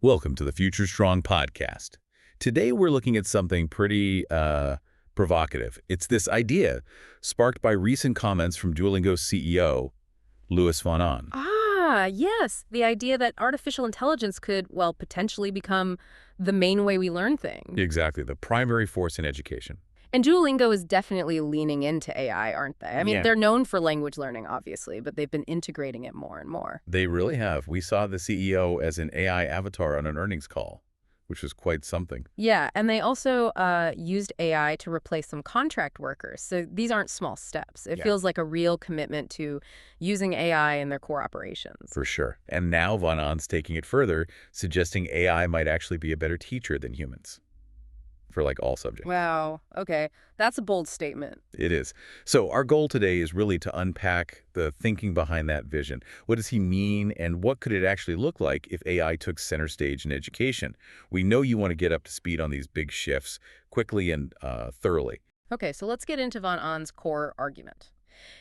Welcome to the Future Strong podcast. Today we're looking at something pretty provocative. It's this idea sparked by recent comments from Duolingo CEO Louis von Ahn. Yes. The idea that artificial intelligence could, well, potentially become the main way we learn things. Exactly, the primary force in education. And Duolingo is definitely leaning into AI, aren't they? I mean, Yeah. they're known for language learning, obviously, but they've been integrating it more and more. They really have. We saw the CEO as an AI avatar on an earnings call, which was quite something. Yeah, and they also used AI to replace some contract workers. So these aren't small steps. It Yeah. feels like a real commitment to using AI in their core operations. For sure. And now von Ahn's taking it further, suggesting AI might actually be a better teacher than humans for like all subjects. Wow. Okay. That's a bold statement. It is. So our goal today is really to unpack the thinking behind that vision. What does he mean, and what could it actually look like if AI took center stage in education? We know you want to get up to speed on these big shifts quickly and thoroughly. Okay, so let's get into von Ahn's core argument.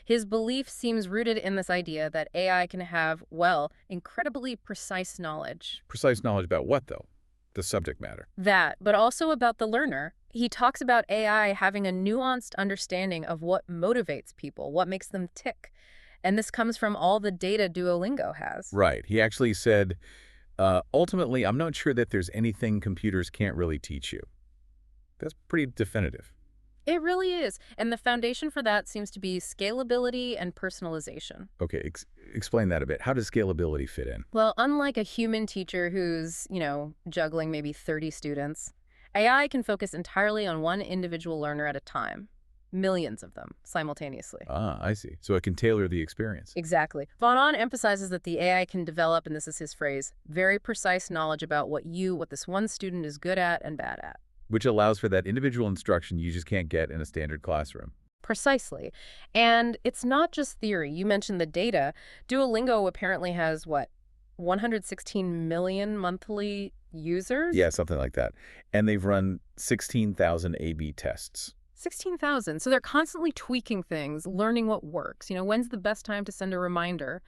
His belief seems rooted in this idea that AI can have, well, incredibly precise knowledge. Precise knowledge about what, though? The subject matter. That, but also about the learner. He talks about AI having a nuanced understanding of what motivates people, what makes them tick. And this comes from all the data Duolingo has. Right. He actually said, ultimately, I'm not sure that there's anything computers can't really teach you. That's pretty definitive. It really is. And the foundation for that seems to be scalability and personalization. Okay, explain that a bit. How does scalability fit in? Well, unlike a human teacher who's, juggling maybe 30 students, AI can focus entirely on one individual learner at a time. Millions of them simultaneously. Ah, I see. So it can tailor the experience. Exactly. Von Ahn emphasizes that the AI can develop, and this is his phrase, very precise knowledge about what this one student is good at and bad at. Which allows for that individual instruction you just can't get in a standard classroom. Precisely. And it's not just theory. You mentioned the data. Duolingo apparently has, 116 million monthly users? Yeah, something like that. And they've run 16,000 A/B tests. 16,000. So they're constantly tweaking things, learning what works. When's the best time to send a reminder?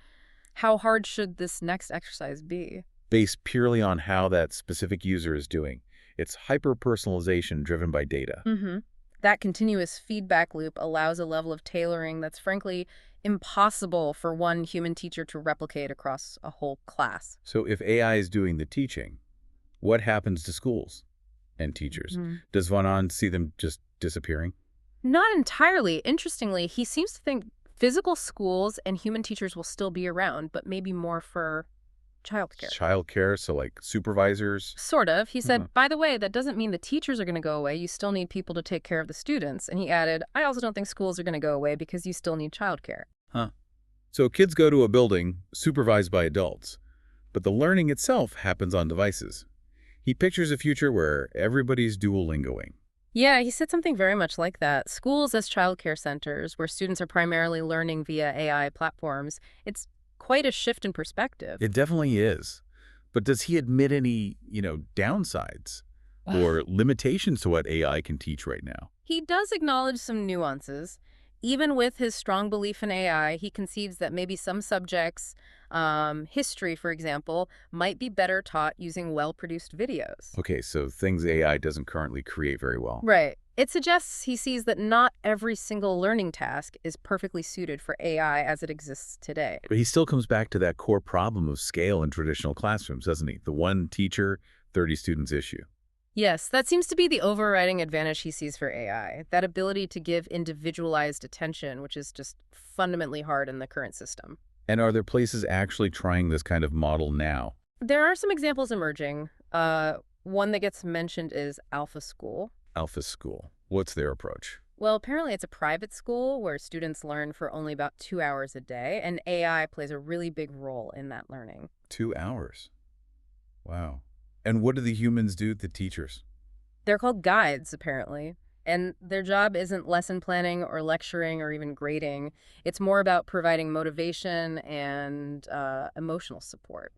How hard should this next exercise be? Based purely on how that specific user is doing. It's hyper-personalization driven by data. Mm-hmm. That continuous feedback loop allows a level of tailoring that's frankly impossible for one human teacher to replicate across a whole class. So if AI is doing the teaching, what happens to schools and teachers? Does von Ahn see them just disappearing? Not entirely. Interestingly, he seems to think physical schools and human teachers will still be around, but maybe more for childcare. Childcare, so like supervisors? Sort of. He said, by the way, that doesn't mean the teachers are going to go away. You still need people to take care of the students. And he added, I also don't think schools are going to go away because you still need childcare. Huh. So kids go to a building supervised by adults, but the learning itself happens on devices. He pictures a future where everybody's Duolingoing. Yeah, he said something very much like that. Schools as childcare centers where students are primarily learning via AI platforms. It's quite a shift in perspective. It definitely is. But does he admit any, downsides or limitations to what AI can teach right now? He does acknowledge some nuances. Even with his strong belief in AI, he concedes that maybe some subjects, history, for example, might be better taught using well-produced videos. Okay, so things AI doesn't currently create very well. Right. It suggests he sees that not every single learning task is perfectly suited for AI as it exists today. But he still comes back to that core problem of scale in traditional classrooms, doesn't he? The one teacher, 30 students issue. Yes, that seems to be the overriding advantage he sees for AI, that ability to give individualized attention, which is just fundamentally hard in the current system. And are there places actually trying this kind of model now? There are some examples emerging. One that gets mentioned is Alpha School. Alpha School. What's their approach? Well, apparently it's a private school where students learn for only about 2 hours a day, and AI plays a really big role in that learning. 2 hours. Wow. And what do the humans do, the teachers? They're called guides, apparently. And their job isn't lesson planning or lecturing or even grading. It's more about providing motivation and emotional support.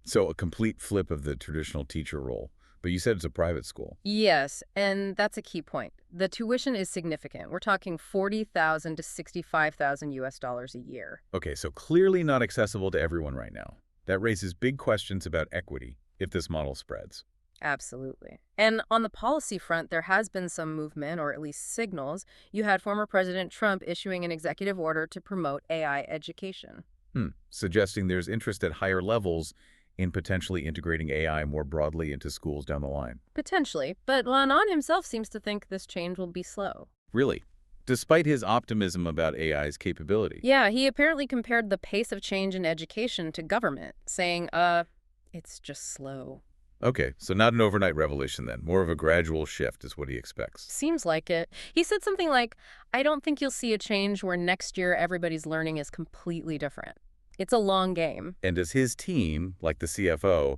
So a complete flip of the traditional teacher role. But you said it's a private school. Yes, and that's a key point. The tuition is significant. We're talking $40,000 to $65,000 US a year. Okay, so clearly not accessible to everyone right now. That raises big questions about equity. if this model spreads. Absolutely. And on the policy front, there has been some movement, or at least signals. You had former President Trump issuing an executive order to promote AI education. Suggesting there's interest at higher levels in potentially integrating AI more broadly into schools down the line. Potentially, but Lanon himself seems to think this change will be slow. Really, despite his optimism about AI's capability. Yeah, he apparently compared the pace of change in education to government, saying, it's just slow. Okay, so not an overnight revolution then, more of a gradual shift is what he expects. Seems like it. He said something like, I don't think you'll see a change where next year everybody's learning is completely different. It's a long game. And does his team, like the CFO,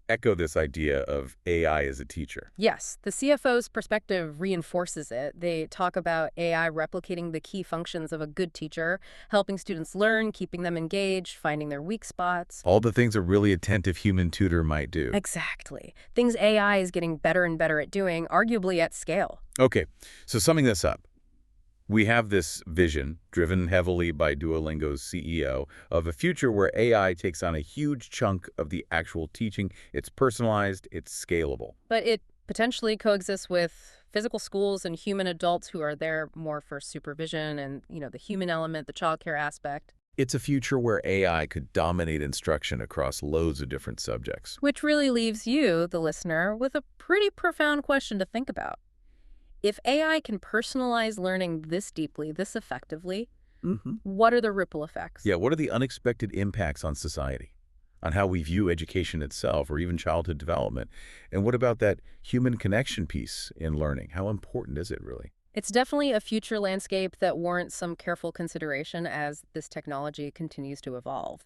echo this idea of AI as a teacher? Yes, the CFO's perspective reinforces it. They talk about AI replicating the key functions of a good teacher, helping students learn, keeping them engaged, finding their weak spots. All the things a really attentive human tutor might do. Exactly. Things AI is getting better and better at doing, arguably at scale. Okay, so summing this up, we have this vision, driven heavily by Duolingo's CEO, of a future where AI takes on a huge chunk of the actual teaching. It's personalized, it's scalable. But it potentially coexists with physical schools and human adults who are there more for supervision and, the human element, the childcare aspect. It's a future where AI could dominate instruction across loads of different subjects. Which really leaves you, the listener, with a pretty profound question to think about. If AI can personalize learning this deeply, this effectively, what are the ripple effects? Yeah, what are the unexpected impacts on society, on how we view education itself, or even childhood development? And what about that human connection piece in learning? How important is it really? It's definitely a future landscape that warrants some careful consideration as this technology continues to evolve.